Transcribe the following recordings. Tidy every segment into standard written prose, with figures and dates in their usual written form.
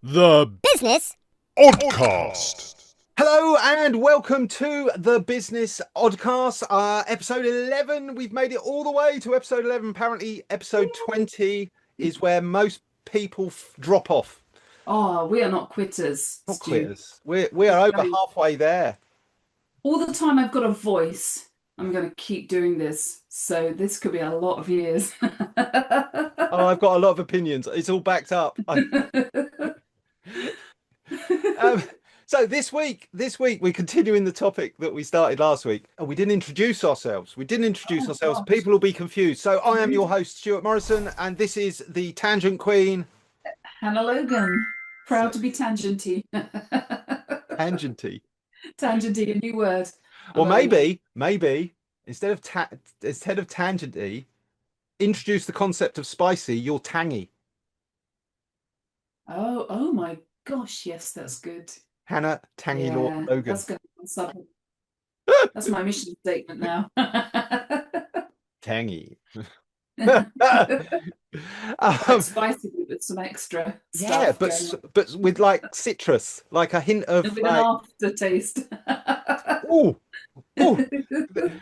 The Business Oddcast. Hello and welcome to the Business Oddcast, episode 11. We've made it all the way to episode 11. Apparently, episode 20 is where most people drop off. Oh, we are not quitters, Not Stu. quitters. We are over halfway there. All the time I've got a voice, I'm going to keep doing this. So this could be a lot of years. Oh, I've got a lot of opinions. It's all backed up. So this week we're continuing the topic that we started last week. And we didn't introduce ourselves. Oh, Ourselves. gosh. People will be confused. So I am your host, Stuart Morrison, and this is the Tangent Queen. Hannah Logan, proud to be tangenty. Tangenty. Tangenty, a new word. Or maybe instead of tangenty, introduce the concept of spicy. You're tangy. Oh my gosh, yes, that's good. Hannah Tangy Yeah, Logan. that's going to That's my mission statement now. Tangy. Quite spicy with some extra Yeah, stuff but with like citrus, like a hint of with like, an aftertaste. ooh, ooh,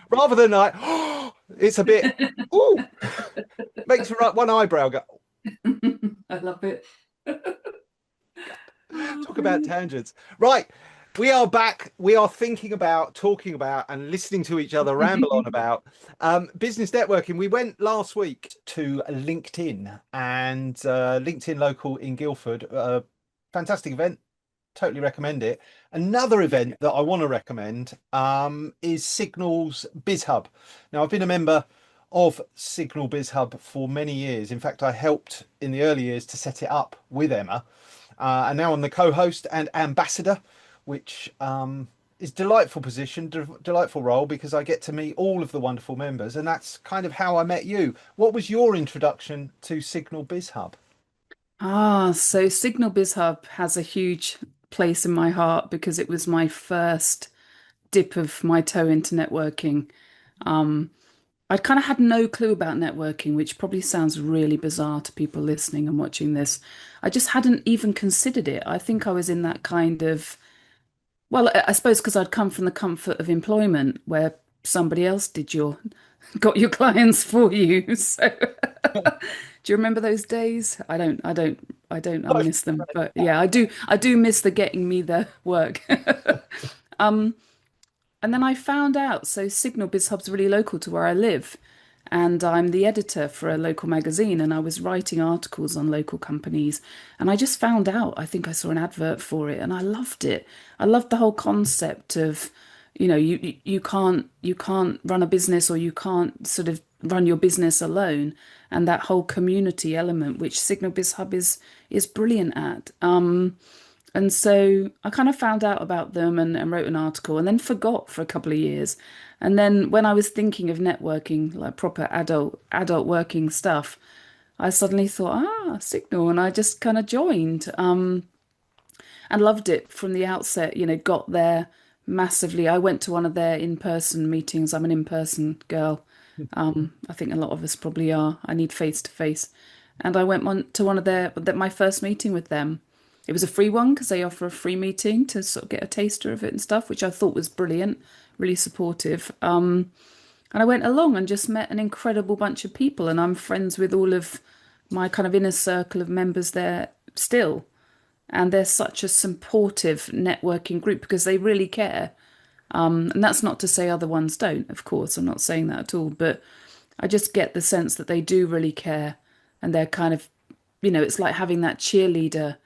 rather than like, it's a bit, ooh, makes one eyebrow go. I love it. Talk about tangents. Right. We are back. We are thinking about, talking about, and listening to each other ramble on about business networking. We went last week to LinkedIn and LinkedIn local in Guildford. Fantastic event. Totally recommend it. Another event that I want to recommend is Signal's BiZHUB. Now, I've been a member of Signal BiZHUB for many years. In fact, I helped in the early years to set it up with Emma. And now I'm the co-host and ambassador, which is delightful position, delightful role, because I get to meet all of the wonderful members. And that's kind of how I met you. What was your introduction to Signal BiZHUB? So Signal BizHub has a huge place in my heart because it was my first dip of my toe into networking. Um, I'd kind of had no clue about networking, which probably sounds really bizarre to people listening and watching this. I just hadn't even considered it. I think I was in that kind of, well, I suppose because I'd come from the comfort of employment where somebody else got your clients for you. So do you remember those days? I miss them. But yeah, I do miss the getting me the work. Um, and then I found out, so Signal BizHub's really local to where I live. And I'm the editor for a local magazine, and I was writing articles on local companies. And I just found out, I think I saw an advert for it, and I loved it. I loved the whole concept of, you can't run a business, or you can't sort of run your business alone. And that whole community element, which Signal BizHub is brilliant at. And so I kind of found out about them and wrote an article and then forgot for a couple of years. And then when I was thinking of networking, like proper adult working stuff, I suddenly thought, Signal, and I just kind of joined. And loved it from the outset, got there massively. I went to one of their in-person meetings. I'm an in-person girl. I think a lot of us probably are. I need face to face. And I went to one of my first meeting with them. It was a free one because they offer a free meeting to sort of get a taster of it and stuff, which I thought was brilliant, really supportive. And I went along and just met an incredible bunch of people, and I'm friends with all of my kind of inner circle of members there still. And they're such a supportive networking group because they really care. And that's not to say other ones don't, of course. I'm not saying that at all. But I just get the sense that they do really care. And they're kind of, it's like having that cheerleader,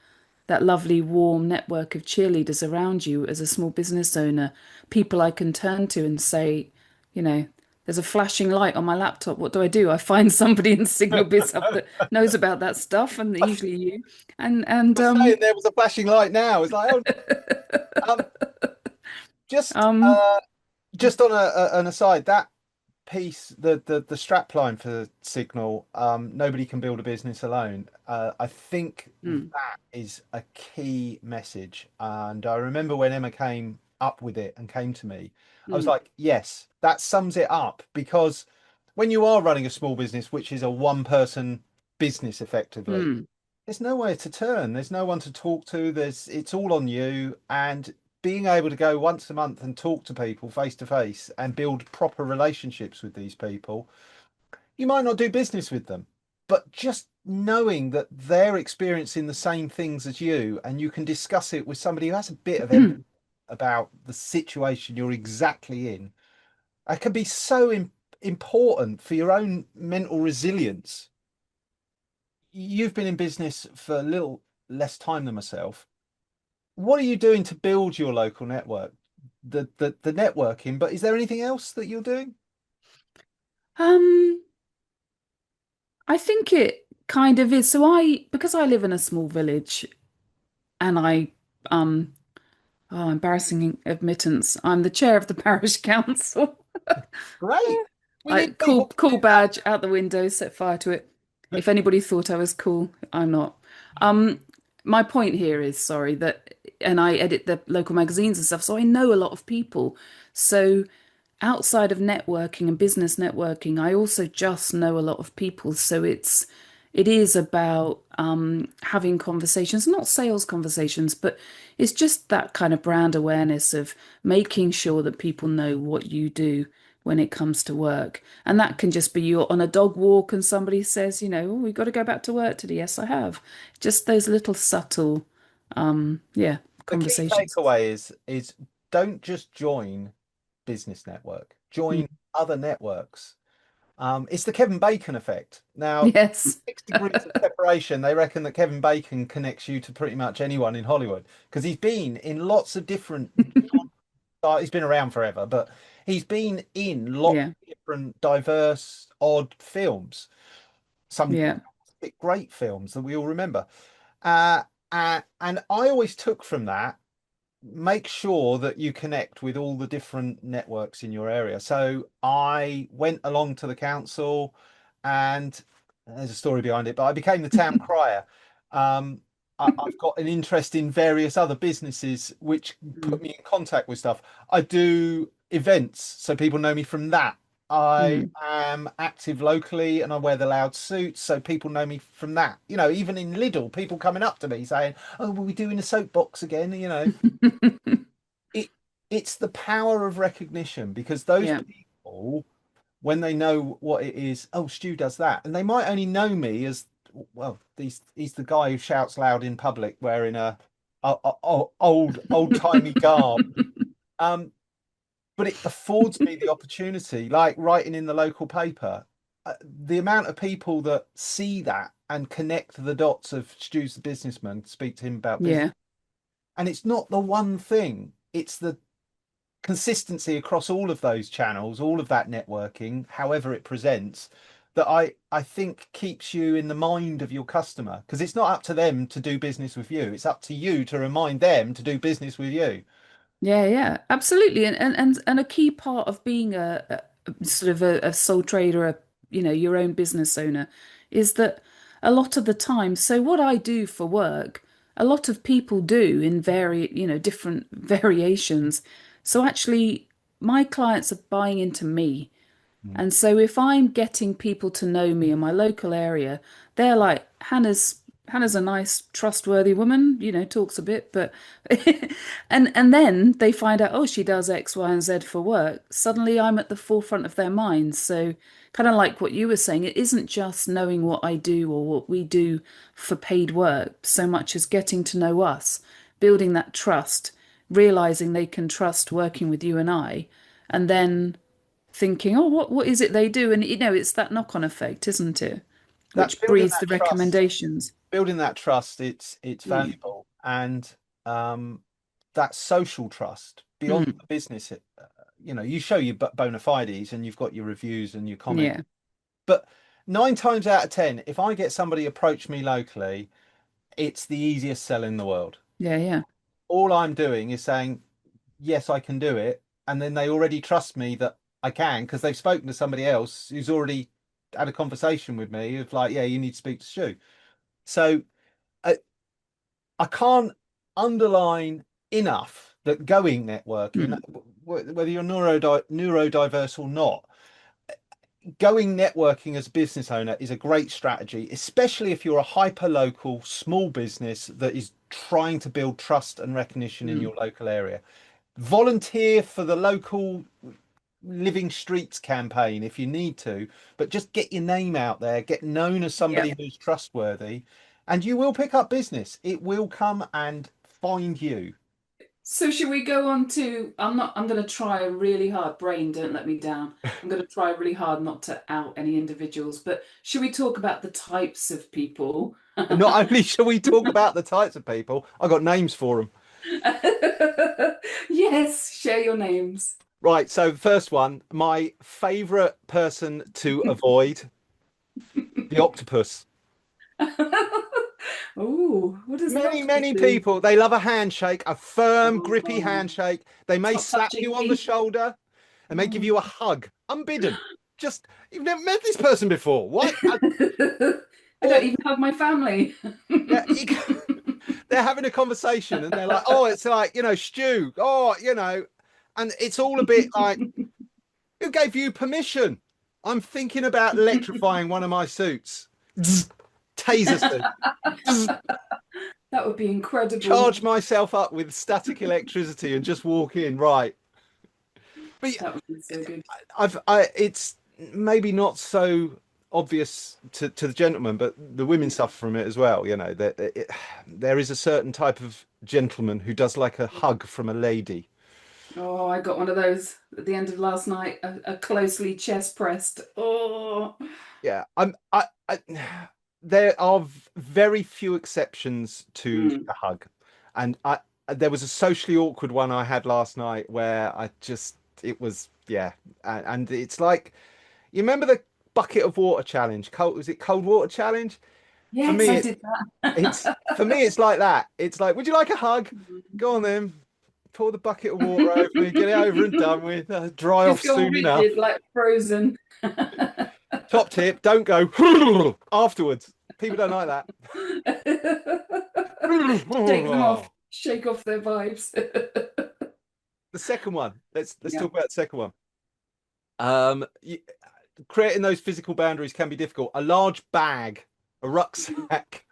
that lovely, warm network of cheerleaders around you as a small business owner, people I can turn to and say, you know, there's a flashing light on my laptop. What do I do? I find somebody in Signal BizHub that knows about that stuff, and usually you. And I was saying there was a flashing light now. It's like, um, just um, just on an aside, that piece, the strap line for Signal, nobody can build a business alone. I think mm, that is a key message. And I remember when Emma came up with it and came to me, I was mm, like, yes, that sums it up. Because when you are running a small business, which is a one person business effectively, mm. there's nowhere to turn. There's no one to talk to. It's all on you. And being able to go once a month and talk to people face to face and build proper relationships with these people, you might not do business with them, but just knowing that they're experiencing the same things as you and you can discuss it with somebody who has a bit of empathy about the situation you're exactly in, it can be so important for your own mental resilience. You've been in business for a little less time than myself. What are you doing to build your local network? The networking, but is there anything else that you're doing? Um, I think it kind of is. So because I live in a small village and um, oh, embarrassing admittance, I'm the chair of the parish council. Great. We I need people to cool do that. badge out the window, set fire to it. If anybody thought I was cool, I'm not. Um, my point here is, sorry, that, and I edit the local magazines and stuff, so I know a lot of people. So outside of networking and business networking, I also just know a lot of people. So it is about having conversations, not sales conversations, but it's just that kind of brand awareness of making sure that people know what you do when it comes to work. And that can just be you're on a dog walk and somebody says, oh, we've got to go back to work today. Yes, I have. Just those little subtle, yeah, The key conversations. takeaway is don't just join business network, Mm. join other networks. It's the Kevin Bacon effect. Now, Yes. 6 degrees of separation, they reckon that Kevin Bacon connects you to pretty much anyone in Hollywood because he's been in lots of different, he's been around forever, but he's been in lots Yeah. of different diverse, odd films, some Yeah. great films that we all remember. Uh, and I always took from that, make sure that you connect with all the different networks in your area. So I went along to the council, and there's a story behind it, but I became the town crier. Um, I've got an interest in various other businesses which put Mm. me in contact with stuff. I do events, so people know me from that. I Mm. am active locally and I wear the loud suits, so people know me from that. Even in Lidl, people coming up to me saying, "Oh, were we doing a soapbox again?" it it's the power of recognition because those Yeah. people, when they know what it is, oh, Stu does that, and they might only know me as, well, he's the guy who shouts loud in public wearing a old timey garb. Um, but it affords me the opportunity, like writing in the local paper, the amount of people that see that and connect the dots of Stu's the businessman, speak to him about business. Yeah. And it's not the one thing, it's the consistency across all of those channels, all of that networking, however it presents, that I think keeps you in the mind of your customer, because it's not up to them to do business with you. It's up to you to remind them to do business with you. Yeah, yeah, absolutely. And a key part of being a sort of a sole trader, your own business owner, is that a lot of the time, so what I do for work, a lot of people do in different variations. So actually, my clients are buying into me. Mm. And so if I'm getting people to know me in my local area, they're like, Hannah's a nice, trustworthy woman, talks a bit, but and then they find out, oh, she does X, Y, and Z for work. Suddenly I'm at the forefront of their minds. So kind of like what you were saying, it isn't just knowing what I do or what we do for paid work, so much as getting to know us, building that trust, realizing they can trust working with you and I, and then thinking, oh, what is it they do? And it's that knock-on effect, isn't it? That Which building breeds the that trust, recommendations. it's Mm. valuable, and that social trust beyond Mm. the business. You show your bona fides and you've got your reviews and your comments, Yeah, but 9 times out of 10, if I get somebody approach me locally, it's the easiest sell in the world. yeah, yeah, All I'm doing is saying, yes, I can do it. And then they already trust me that I can because they've spoken to somebody else who's already had a conversation with me of like, yeah, you need to speak to Stu. So I, I can't underline enough that going networking, mm. whether you're neurodiverse or not, going networking as a business owner is a great strategy, especially if you're a hyper local small business that is trying to build trust and recognition in your local area. Volunteer for the local Living Streets campaign if you need to, but just get your name out there, get known as somebody who's trustworthy, and you will pick up business. It will come and find you. So should we go on to, I'm going to try really hard, brain, don't let me down. I'm going to try really hard not to out any individuals, but should we talk about the types of people? Not only shall we talk about the types of people, I got names for them. Yes, share your names. Right, so first one, my favorite person to avoid, the octopus. Oh, what does Many people, they love a handshake, a firm, grippy Oh. handshake. They may Stop slap touching you on me. the shoulder and may give you a hug, unbidden. Just, you've never met this person before. What? I don't even hug my family. Yeah, they're having a conversation and they're like, oh, it's like, Stu. Oh, and it's all a bit like, who gave you permission? I'm thinking about electrifying one of my suits. Taser suit. That would be incredible. Charge myself up with static electricity and just walk in, right? But that would be so good. It's maybe not so obvious to the gentleman, but the women suffer from it as well. There is a certain type of gentleman who does like a hug from a lady. Oh, I got one of those at the end of last night, a closely chest pressed. Oh, yeah. There are very few exceptions to the hug, and there was a socially awkward one I had last night where it was and it's like, you remember the bucket of water challenge? Was it cold water challenge? yes, For me, I did that. it's like that. It's like, would you like a hug? Go on then. Pour the bucket of water over me, get it over and done with, dry off Just go soon rigid, enough. like Frozen. Top tip, don't go afterwards. People don't like that. Shake them off, shake off their vibes. The second one, let's talk about the second one. Creating those physical boundaries can be difficult. A large bag, a rucksack,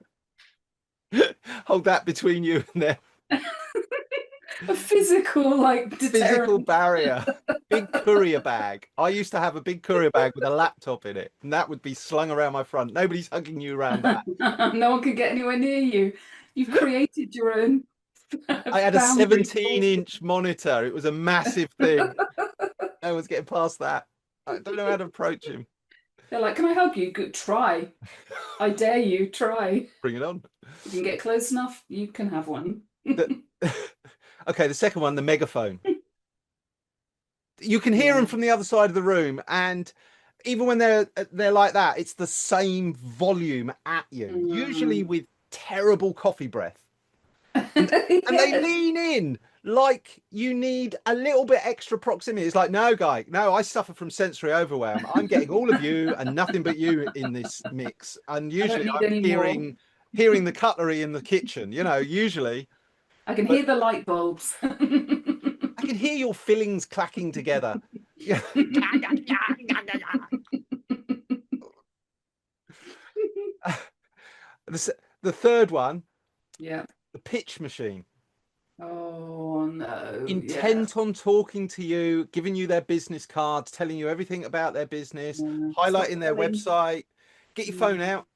hold that between you and them. A physical, like, Physical barrier. Big courier bag. I used to have a big courier bag with a laptop in it, and that would be slung around my front. Nobody's hugging you around that. No one can get anywhere near you. You've created your own. I had a 17-inch monitor. It was a massive thing. No one's getting past that. I don't know how to approach him. They're like, can I hug you? Good, try. I dare you, try. Bring it on. If you can get close enough, you can have one. Okay, the second one, the megaphone. You can hear them from the other side of the room, and even when they're like that, it's the same volume at you, usually with terrible coffee breath. And they lean in like you need a little bit extra proximity. It's like, no, guy, no, I suffer from sensory overwhelm. I'm getting all of you and nothing but you in this mix. And usually I'm hearing the cutlery in the kitchen, usually. I can hear the light bulbs. I can hear your fillings clacking together. The third one, yeah, the pitch machine. Oh no. Intent on talking to you, giving you their business cards, telling you everything about their business, highlighting their website. Get your phone out.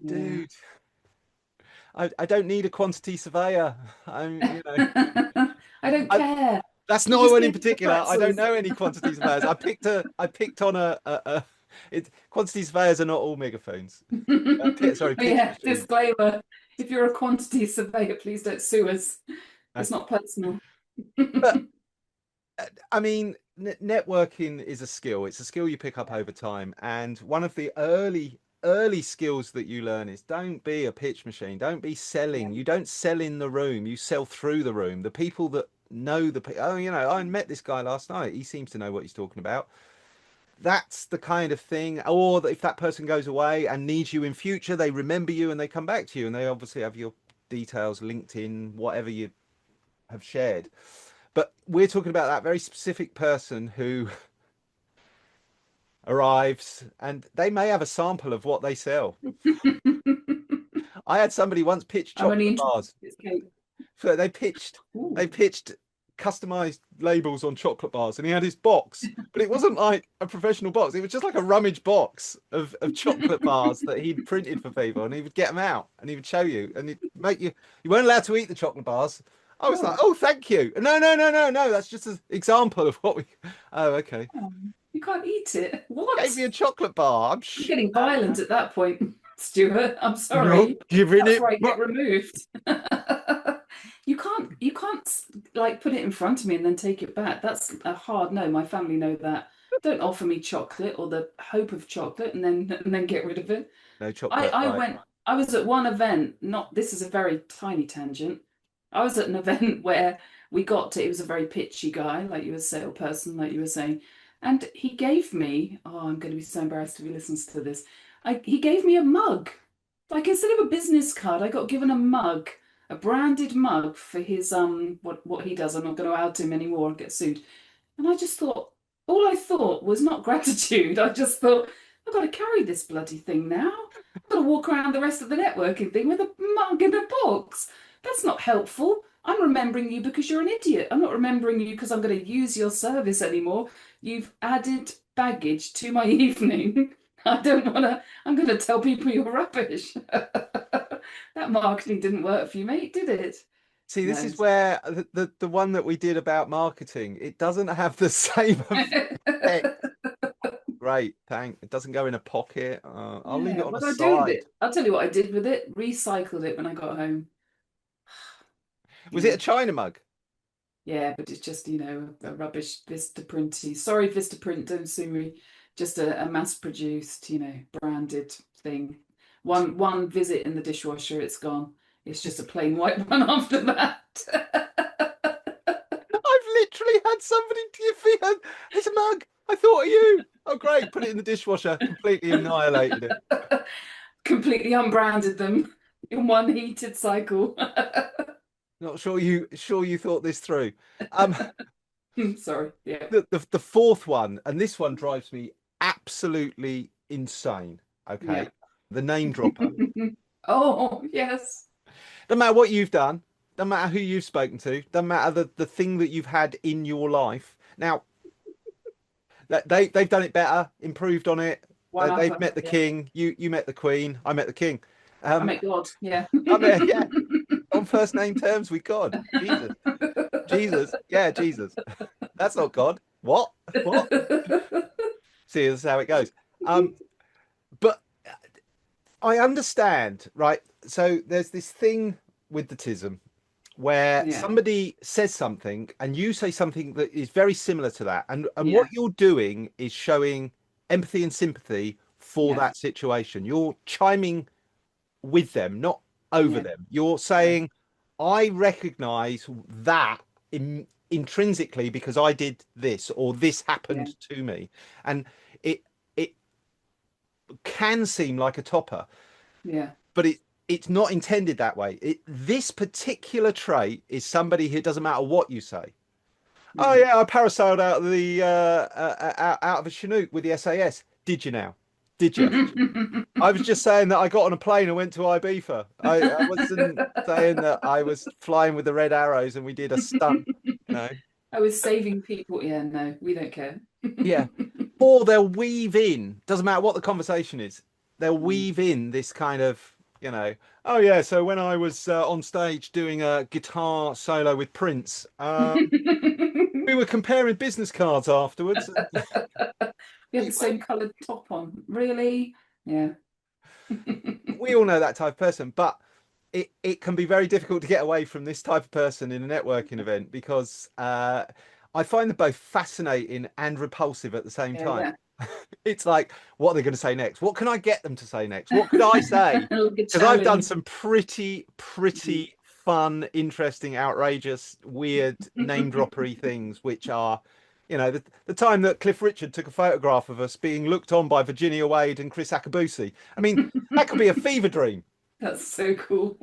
Dude, I don't need a quantity surveyor. I don't care. That's not one in particular. I don't know any quantity surveyors. I picked on quantity surveyors are not all megaphones. Sorry. Disclaimer. If you're a quantity surveyor, please don't sue us. It's not personal. But I mean, networking is a skill. It's a skill you pick up over time. And one of the early skills that you learn is, don't be a pitch machine. Don't be selling. You don't sell in the room. You sell through the room. The people that know I met this guy last night. He seems to know what he's talking about. That's the kind of thing. Or if that person goes away and needs you in future, they remember you and they come back to you, and they obviously have your details, LinkedIn, whatever you have shared. But we're talking about that very specific person who arrives, and they may have a sample of what they sell. I had somebody once pitch I'm only chocolate interested bars. in this cake. So they pitched customized labels on chocolate bars, and he had his box, but it wasn't like a professional box. It was just like a rummage box of chocolate bars that he'd printed for people, and he would get them out and he would show you, and he'd make you. You weren't allowed to eat the chocolate bars. I was like, oh, thank you. No, no, no, no, no. That's just an example of what we. Oh, okay. Oh, you can't eat it. What? Gave me a chocolate bar. I'm You're getting violent at that point, Stuart. I'm sorry. Not giving That's it where I get back. removed. You can't like put it in front of me and then take it back. That's a hard no. My family know that. Don't offer me chocolate or the hope of chocolate and then get rid of it. No chocolate. I Right. went. I was at one event. Not this is a very tiny tangent. I was at an event where we got to. It was a very pitchy guy, like you were a salesperson, like you were saying, and he gave me. Oh, I'm going to be so embarrassed if he listens to this. He gave me a mug. Like instead of a business card, I got given a mug, a branded mug for his what he does. I'm not going to out him anymore. I'll get sued. And I just thought, all I thought was not gratitude. I just thought, I've got to carry this bloody thing now. I've got to walk around the rest of the networking thing with a mug and a box. That's not helpful. I'm remembering you because you're an idiot. I'm not remembering you because I'm going to use your service anymore. You've added baggage to my evening. I don't want to, I'm going to tell people you're rubbish. That marketing didn't work for you, mate, did it? See, this No. is where the one that we did about marketing, it doesn't have the same effect. Great, thank. It doesn't go in a pocket. I'll leave Yeah, it on what a did I do with side. it? I'll tell you what I did with it. Recycled it when I got home. Was Yeah. it a China mug? Yeah, but it's just, a rubbish Vistaprinty. Sorry, Vistaprint, don't sue me. Just a mass-produced, branded thing. One visit in the dishwasher, it's gone. It's just a plain white one after that. I've literally had somebody give me it's a mug. I thought of you. Oh, great. Put it in the dishwasher. Completely annihilated it. Completely unbranded them in one heated cycle. Not sure you thought this through. Sorry, yeah. The fourth one, and this one drives me absolutely insane. Okay. Yeah. The name dropper. Oh, yes. Doesn't matter what you've done, doesn't matter who you've spoken to, doesn't matter the thing that you've had in your life. Now, they've done it better, improved on it. One They've upper, met the yeah. king. You met the queen. I met the king. I met God, yeah. I mean, yeah, on first name terms with God. Jesus, yeah, Jesus. That's not God. What? See, this is how it goes. But I understand, right? So there's this thing with the tism where Yeah. somebody says something and you say something that is very similar to that, and Yeah. what you're doing is showing empathy and sympathy for Yeah. that situation. You're chiming with them, not over Yeah. them. You're saying, I recognize that intrinsically because I did this or this happened to me, and it can seem like a topper, Yeah. but it's not intended that way. This particular trait is somebody who, it doesn't matter what you say. Oh yeah, I parasailed out of the out of a Chinook with the SAS. Did you now? Did you? I was just saying that I got on a plane and went to Ibiza. I wasn't saying that I was flying with the red arrows and we did a stunt. I was saving people. Yeah, no, we don't care. Yeah. Or they'll weave in, doesn't matter what the conversation is, they'll weave in this kind of, oh yeah, so when I was on stage doing a guitar solo with Prince, we were comparing business cards afterwards. We had the same coloured top on. Really? Yeah. We all know that type of person, but it can be very difficult to get away from this type of person in a networking event because I find them both fascinating and repulsive at the same time. Yeah. It's like, what are they going to say next? What can I get them to say next? What could I say? Because I've done some pretty fun, interesting, outrageous, weird name droppery things, which are, the time that Cliff Richard took a photograph of us being looked on by Virginia Wade and Chris Akabusi. I mean, that could be a fever dream. That's so cool.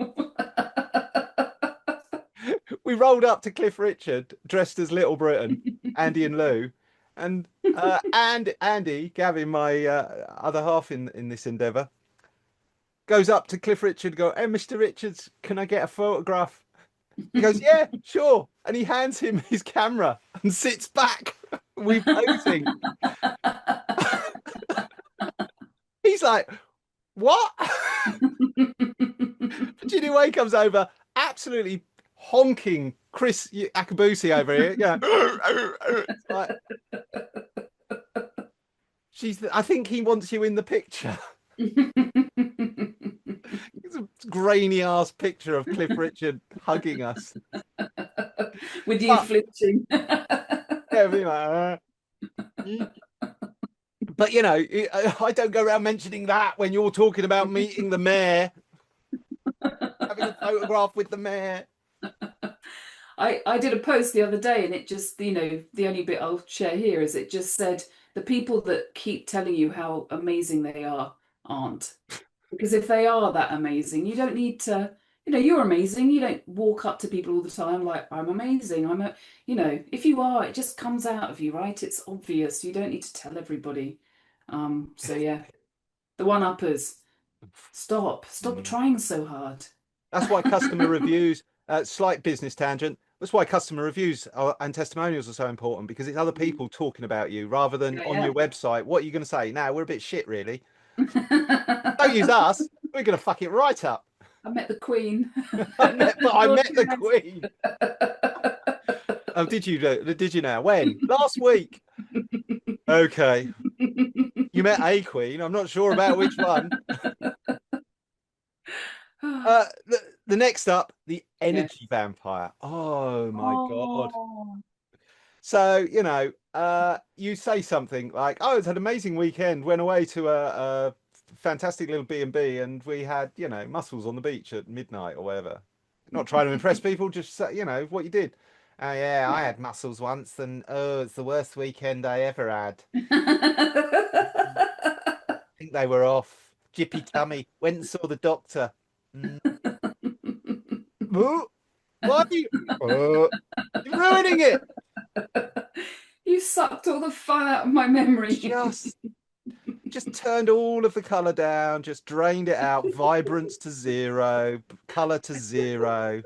We rolled up to Cliff Richard dressed as Little Britain, Andy and Lou, and And Andy, Gavin, my other half in this endeavour, goes up to Cliff Richard and go, "Hey, Mr. Richards, can I get a photograph?" He goes, "Yeah, sure." And he hands him his camera and sits back. We posing. He's like, "What?" Ginny Way comes over, absolutely honking Chris Akabusi over here. Yeah. Like, I think he wants you in the picture. It's a grainy ass picture of Cliff Richard hugging us. With you flinching. Yeah, be like, But you know, I don't go around mentioning that when you're talking about meeting the mayor, having a photograph with the mayor. I did a post the other day, and it just, you know, the only bit I'll share here is it just said the people that keep telling you how amazing they are aren't. Because if they are that amazing, you don't need to, you know, you're amazing. You don't walk up to people all the time like, "I'm amazing. You know, if you are, it just comes out of you, right? It's obvious. You don't need to tell everybody. So yeah, the one-uppers, stop trying so hard. That's why customer reviews, slight business tangent. That's why customer reviews and testimonials are so important, because it's other people talking about you rather than on your website. What are you going to say? "Now we're a bit shit, really. Don't use us. We're going to fuck it right up." I met the Queen. I met the Queen. Oh, did you now? When? Last week. Okay. You met a Queen. I'm not sure about which one. The next up, the energy vampire. Oh my God. So, you know, you say something like, "Oh, it's an amazing weekend. Went away to a fantastic little B&B and we had, you know, mussels on the beach at midnight," or whatever. Not trying to impress people, just say, you know, what you did. "Oh yeah, I had mussels once and oh, it's the worst weekend I ever had. I think they were off. Jippy tummy. Went and saw the doctor." Why are you? You're ruining it. You sucked all the fun out of my memory. Just turned all of the color down, just drained it out, vibrance to zero, color to zero.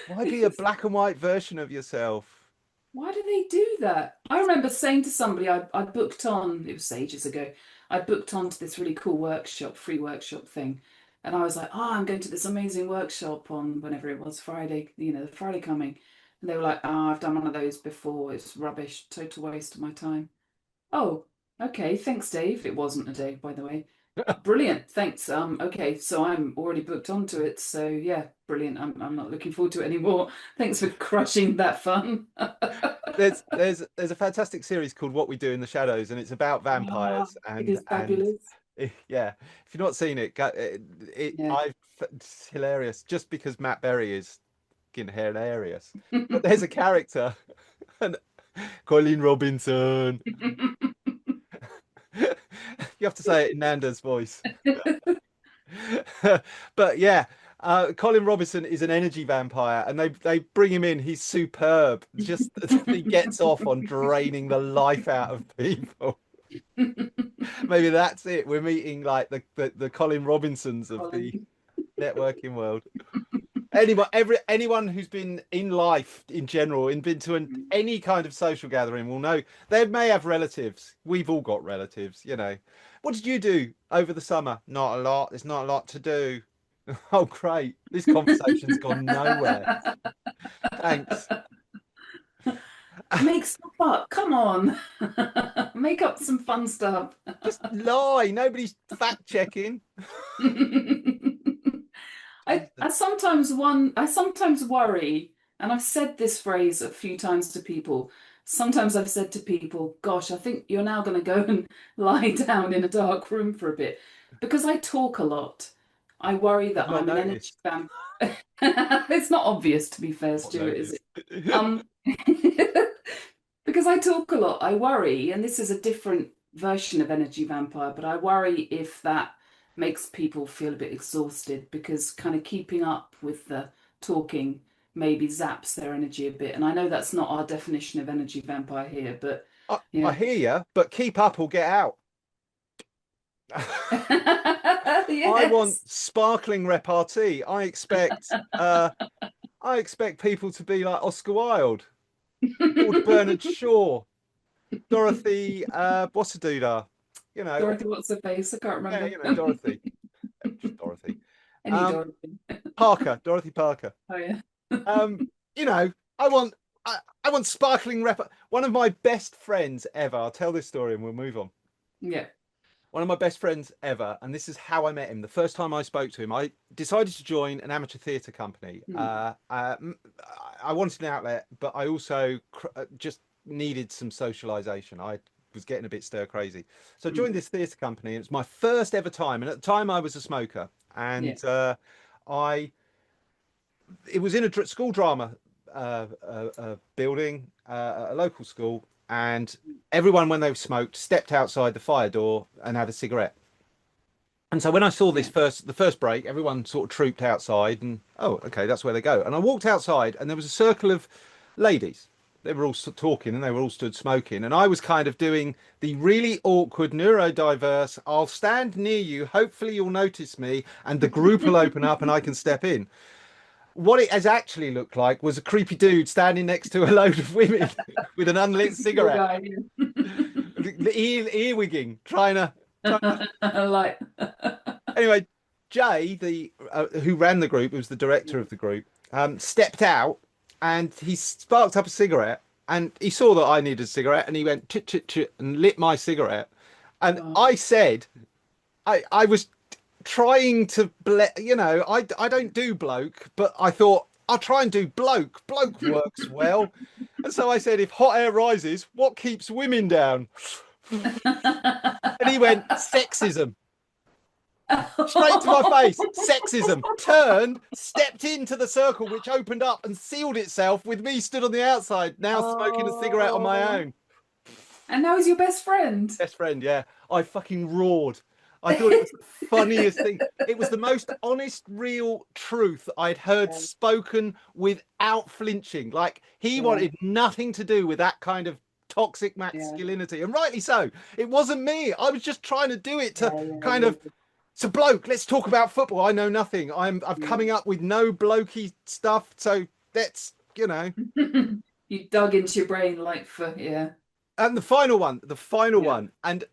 Why be a black and white version of yourself? Why do they do that? I remember saying to somebody, I booked on, it was ages ago, I booked on to this really cool workshop, free workshop thing. And I was like, "Oh, I'm going to this amazing workshop on whenever it was, Friday, you know, the Friday coming." And they were like, "Oh, I've done one of those before. It's rubbish, total waste of my time." Oh, okay, thanks, Dave. It wasn't a Dave, by the way. Brilliant, thanks. Okay, so I'm already booked onto it. So yeah, brilliant. I'm not looking forward to it anymore. Thanks for crushing that fun. There's a fantastic series called What We Do in the Shadows, and it's about vampires. It is fabulous. Yeah, if you've not seen it, it's hilarious. Just because Matt Berry is fucking hilarious, but there's a character, and Colleen Robinson. You have to say it in Nanda's voice. But yeah, Colin Robinson is an energy vampire, and they bring him in. He's superb. Just he gets off on draining the life out of people. Maybe that's it. We're meeting like the Colin Robinsons of the networking world. Anyone who's been in life in general and been to any kind of social gathering will know they may have relatives. We've all got relatives, you know. What did you do over the summer? Not a lot. There's not a lot to do. Oh, great. This conversation's gone nowhere. Thanks. Make stuff up. Come on. Make up some fun stuff. Just lie. Nobody's fact checking. I sometimes worry, and I've said this phrase a few times to people. Sometimes I've said to people, "Gosh, I think you're now going to go and lie down in a dark room for a bit," because I talk a lot. I worry that I'm an energy vampire. It's not obvious, to be fair, Stuart, is it? Because I talk a lot, I worry, and this is a different version of energy vampire, but I worry if that makes people feel a bit exhausted, because kind of keeping up with the talking maybe zaps their energy a bit. And I know that's not our definition of energy vampire here, but I Yeah. hear you, but keep up or get out. I want Yes. sparkling repartee. I expect people to be like Oscar Wilde, George Bernard Shaw, Dorothy. What's the dude? You know, Dorothy, what's her face? I can't yeah, remember. you know, Dorothy. Just Dorothy. Any Um, Dorothy. Dorothy Parker. Oh yeah. Um, you know, I want I want sparkling rep. One of my best friends ever. I'll tell this story and we'll move on. Yeah. One of my best friends ever, and this is how I met him. The first time I spoke to him, I decided to join an amateur theatre company. I wanted an outlet, but I also just needed some socialisation. I was getting a bit stir crazy, so I joined this theatre company. And it's my first ever time, and at the time I was a smoker, and I it was in a school drama building, a local school, and everyone, when they smoked, stepped outside the fire door and had a cigarette. And so when I saw the first break, everyone sort of trooped outside, and oh, okay, that's where they go. And I walked outside, and there was a circle of ladies. They were all talking, and they were all stood smoking. And I was kind of doing the really awkward neurodiverse. I'll stand near you. Hopefully, you'll notice me, and the group will open up, and I can step in. What it has actually looked like was a creepy dude standing next to a load of women with an unlit cigarette, earwigging, trying to. Like. Anyway, Jay, the who ran the group, who was the director of the group, stepped out and he sparked up a cigarette, and he saw that I needed a cigarette, and he went chit chit chit and lit my cigarette, and I said, I was trying to I don't do bloke, but I thought I'll try and do bloke works well. And so I said, if hot air rises, what keeps women down? And he went, sexism. Straight to my face, sexism. Turned, stepped into the circle, which opened up and sealed itself with me stood on the outside, now smoking a cigarette on my own. And now he's your best friend. Best friend, yeah. I fucking roared. I thought it was the funniest thing. It was the most honest, real truth I'd heard spoken without flinching. Like, he wanted nothing to do with that kind of toxic masculinity, and rightly so. It wasn't me. I was just trying to do it to kind of. So, bloke, let's talk about football. I know nothing. I'm coming up with no blokey stuff. So let's, You dug into your brain like And the final one, and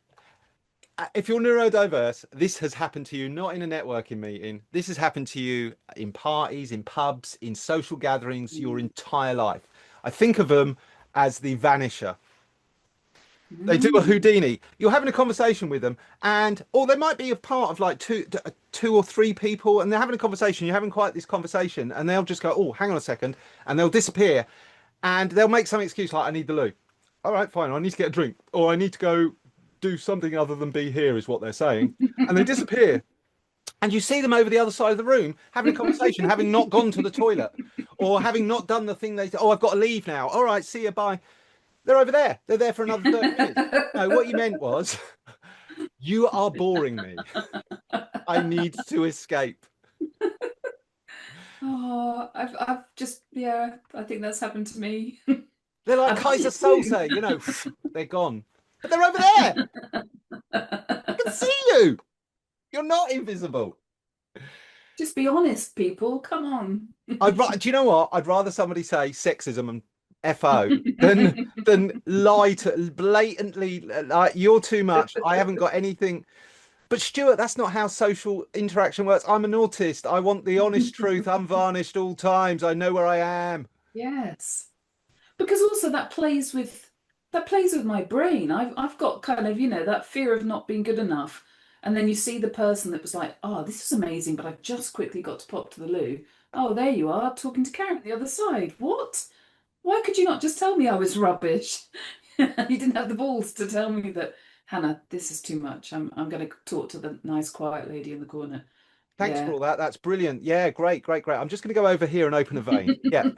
if you're neurodiverse, this has happened to you not in a networking meeting. This has happened to you in parties, in pubs, in social gatherings, your entire life. I think of them as the Vanisher. They do a Houdini. You're having a conversation with them, and they might be a part of like two or three people, and they're having a conversation. You're having quite this conversation, and they'll just go, "Oh, hang on a second," and they'll disappear, and they'll make some excuse like, "I need the loo." All right, fine. I need to get a drink, or I need to go do something other than be here, is what they're saying, and they disappear. And you see them over the other side of the room having a conversation, having not gone to the toilet, or having not done the thing I've got to leave now. All right, see you, bye. They're over there. They're there for another 30 minutes. No, what you meant was, you are boring me. I need to escape. I've just, I think that's happened to me. They're like Kaiser Soze, they're gone. But they're over there. I can see you. You're not invisible. Just be honest, people. Come on. Do you know what? I'd rather somebody say sexism and FO than lie to blatantly like, you're too much. I haven't got anything. But Stuart, that's not how social interaction works. I'm an autist. I want the honest truth, unvarnished all times. I know where I am. Yes. Because also that plays with my brain. I've got kind of, that fear of not being good enough. And then you see the person that was like, oh, this is amazing, but I've just quickly got to pop to the loo. Oh, there you are, talking to Karen on the other side. What? Why could you not just tell me I was rubbish? You didn't have the balls to tell me that, Hannah, this is too much. I'm going to talk to the nice, quiet lady in the corner. Thanks for all that. That's brilliant. Yeah, great. I'm just going to go over here and open a vein. Yeah.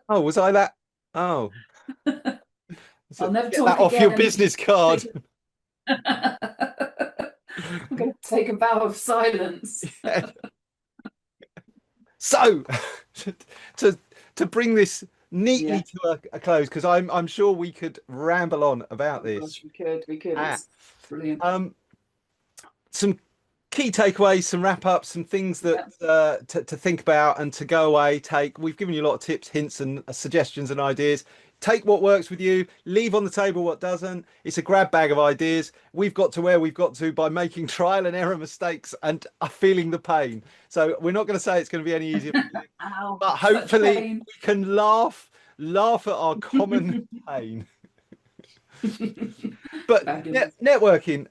Oh, was I that? Oh. I'll never get talk that off again. your business card. I'm going to take a vow of silence. Yeah. So, to bring this neatly Yeah. to a close, because I'm sure we could ramble on about Oh this. gosh, we could. Ah, It's brilliant. some key takeaways, some wrap ups, some things that Yeah. to think about and to go away. Take. We've given you a lot of tips, hints, and suggestions and ideas. Take what works with you. Leave on the table what doesn't. It's a grab bag of ideas. We've got to where we've got to by making trial and error mistakes and feeling the pain. So we're not going to say it's going to be any easier, Ow, but such hopefully pain. we can laugh at our common pain. But Fabulous. networking,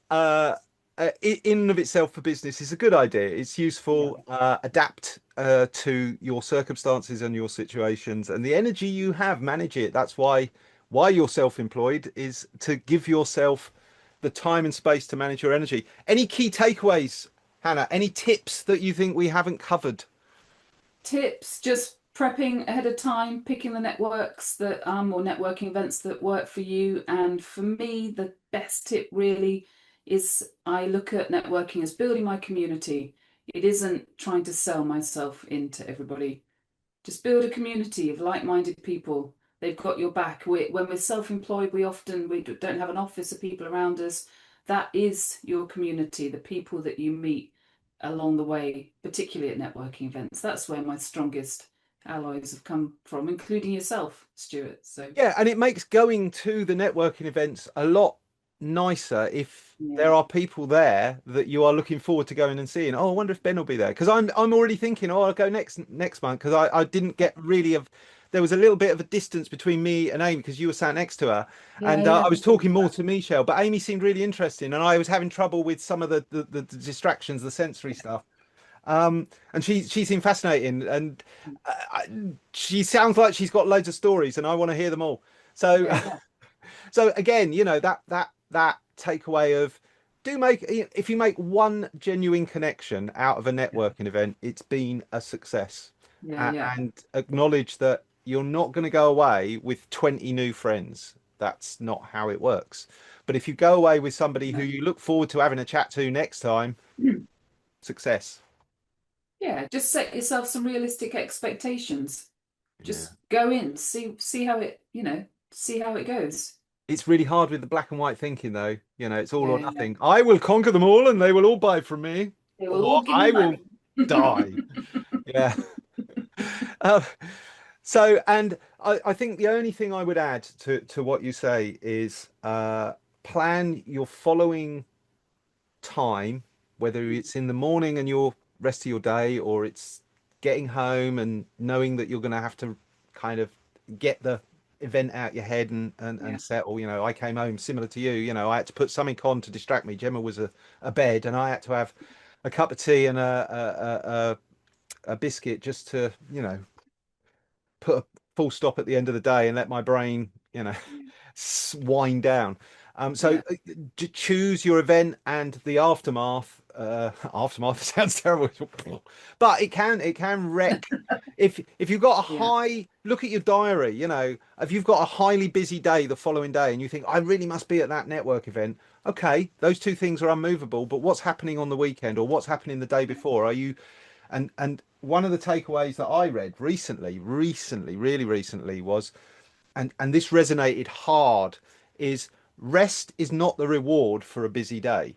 in and of itself for business is a good idea. It's useful. Adapt to your circumstances and your situations and the energy you have. Manage it. That's why you're self-employed, is to give yourself the time and space to manage your energy. Any key takeaways, Hannah? Any tips that you think we haven't covered? Tips, just prepping ahead of time, picking the networks that or networking events that work for you. And for me, the best tip really is I look at networking as building my community. It isn't trying to sell myself into everybody. Just build a community of like-minded people. They've got your back. When we're self-employed, we don't have an office of people around us. That is your community, the people that you meet along the way, particularly at networking events. That's where my strongest allies have come from, including yourself, Stuart. So Yeah, and it makes going to the networking events a lot nicer if there yeah, are people there that you are looking forward to going and seeing. Oh, I wonder if Ben will be there, because I'm already thinking, oh, I'll go next month, because I didn't get really of. There was a little bit of a distance between me and Amy because you were sat next to her, yeah, and yeah. I was talking more to Michelle, but Amy seemed really interesting, and I was having trouble with some of the distractions, the sensory stuff. And she seemed fascinating, and she sounds like she's got loads of stories, and I want to hear them all. So, Yeah, so again, that takeaway of do make if you make one genuine connection out of a yeah, networking event, it's been a success. yeah, yeah. And acknowledge that you're not going to go away with 20 new friends. That's not how it works. But if you go away with somebody who No. you look forward to having a chat to next time, success. Yeah, just set yourself some realistic expectations. Yeah. Just go in, see how it, see how it goes. It's really hard with the black and white thinking, though. It's all or Yeah, yeah. nothing. I will conquer them all and they will all buy from me, They will or all give I me will money. die. Yeah. Uh, so, and I think the only thing I would add to what you say is plan your following time, whether it's in the morning and your rest of your day, or it's getting home and knowing that you're going to have to kind of get the event out your head Yeah, and settle. I came home similar to you. I had to put something on to distract me. Gemma was a bed, and I had to have a cup of tea and a biscuit just to put a full stop at the end of the day and let my brain wind down. So yeah, choose your event and the aftermath. Aftermath sounds terrible, but it can wreck. If you've got a yeah, high look at your diary, if you've got a highly busy day the following day and you think I really must be at that network event, okay, those two things are unmovable. But what's happening on the weekend or what's happening the day before? Are you and one of the takeaways that I read really recently was, and this resonated hard, is rest is not the reward for a busy day.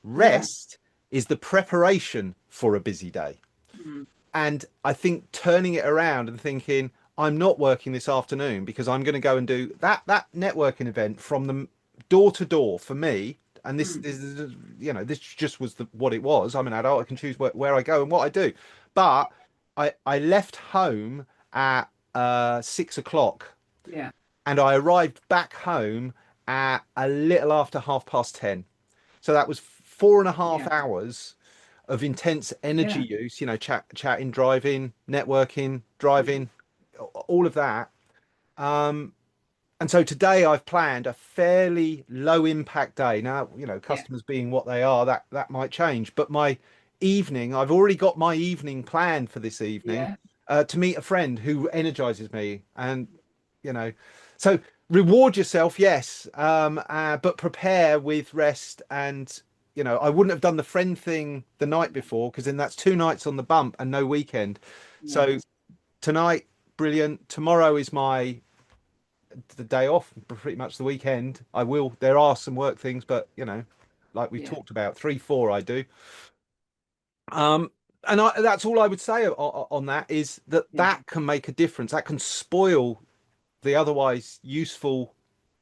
yeah. Rest is the preparation for a busy day. Mm, And I think turning it around and thinking, I'm not working this afternoon because I'm going to go and do that networking event from the door to door for me. And mm, this just was what it was. I'm an adult. I can choose where I go and what I do. But I left home at 6 o'clock, yeah, and I arrived back home at a little after 10:30. So that was 4.5 yeah, hours of intense energy yeah. use, chatting, driving, networking, Mm, driving, all of that. And so today I've planned a fairly low impact day. Now, yeah, customers being what they are, that might change. But my evening, I've already got my evening planned for this evening, yeah, to meet a friend who energizes me. And, you know, so reward yourself, yes, but prepare with rest. And, I wouldn't have done the friend thing the night before, because then that's 2 nights on the bump and no weekend. yeah. So tonight, brilliant. Tomorrow is the day off, pretty much the weekend. There are some work things, but like we talked about, 3-4 I do. And that's all I would say on that, is that can make a difference. That can spoil the otherwise useful,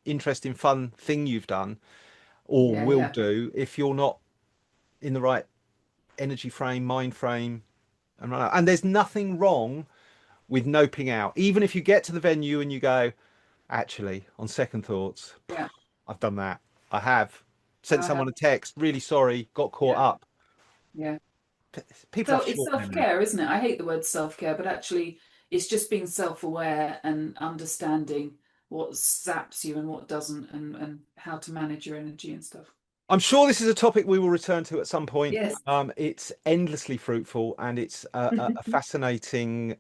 interesting, fun thing you've done or will do if you're not in the right energy frame, mind frame, and there's nothing wrong with noping out. Even if you get to the venue and you go, actually, on second thoughts, I've done that. I have sent someone a text, really sorry, got caught up. Yeah. People So it's self-care, isn't it? I hate the word self-care, but actually it's just being self-aware and understanding what zaps you and what doesn't, and how to manage your energy and stuff. I'm sure this is a topic we will return to at some point. Yes. It's endlessly fruitful, and it's a fascinating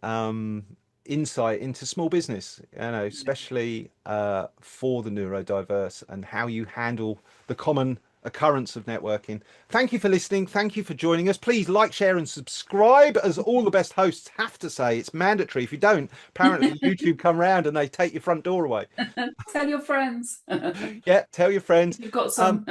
insight into small business, especially for the neurodiverse, and how you handle the common occurrence of networking. Thank you for listening. Thank you for joining us. Please like, share, and subscribe, as all the best hosts have to say. It's mandatory. If you don't, apparently YouTube come round and they take your front door away. Tell your friends. Yeah, tell your friends. You've got some.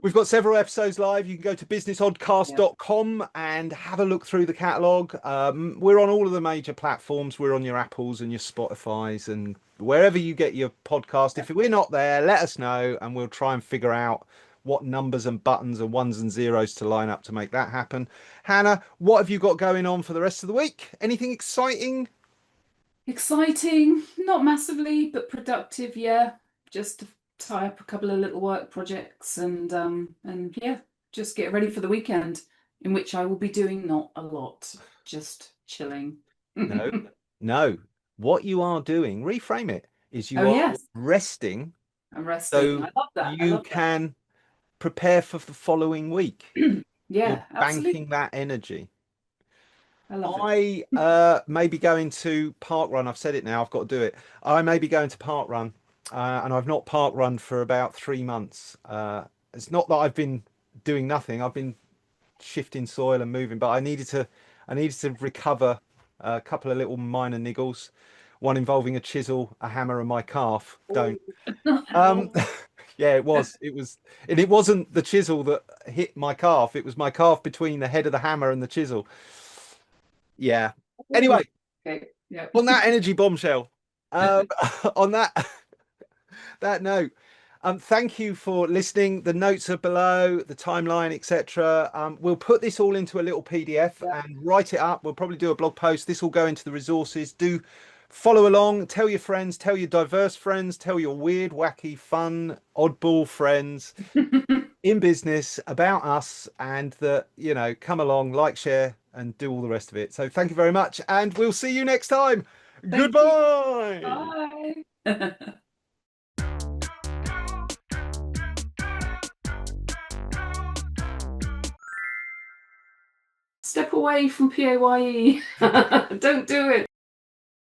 We've got several episodes live. You can go to businessoddcast.com and have a look through the catalogue. We're on all of the major platforms. We're on your Apples and your Spotifys and wherever you get your podcast. If we're not there, let us know and we'll try and figure out what numbers and buttons and ones and zeros to line up to make that happen. Hannah, what have you got going on for the rest of the week? Anything exciting? Exciting, not massively, but productive. Yeah, just to tie up a couple of little work projects and just get ready for the weekend, in which I will be doing not a lot, just chilling. No. What you are doing, reframe it, is you are resting. I'm resting. So I love that. You can prepare for the following week. Yeah, banking that energy. I love it. May be going to park run. I've said it now. I've got to do it. I may be going to park run, and I've not park run for about 3 months. It's not that I've been doing nothing. I've been shifting soil and moving, but I needed to recover a couple of little minor niggles. One involving a chisel, a hammer, and my calf. Don't. Yeah, it was, and it wasn't the chisel that hit my calf. It was my calf between the head of the hammer and the chisel. Yeah. Anyway, on that energy bombshell, on that note, thank you for listening. The notes are below, the timeline, etc. We'll put this all into a little PDF and write it up. We'll probably do a blog post. This will go into the resources. Do follow along, tell your friends, tell your diverse friends, tell your weird, wacky, fun, oddball friends in business about us, and that, come along, like, share, and do all the rest of it. So thank you very much, and we'll see you next time. Goodbye. Bye. Step away from PAYE. Don't do it.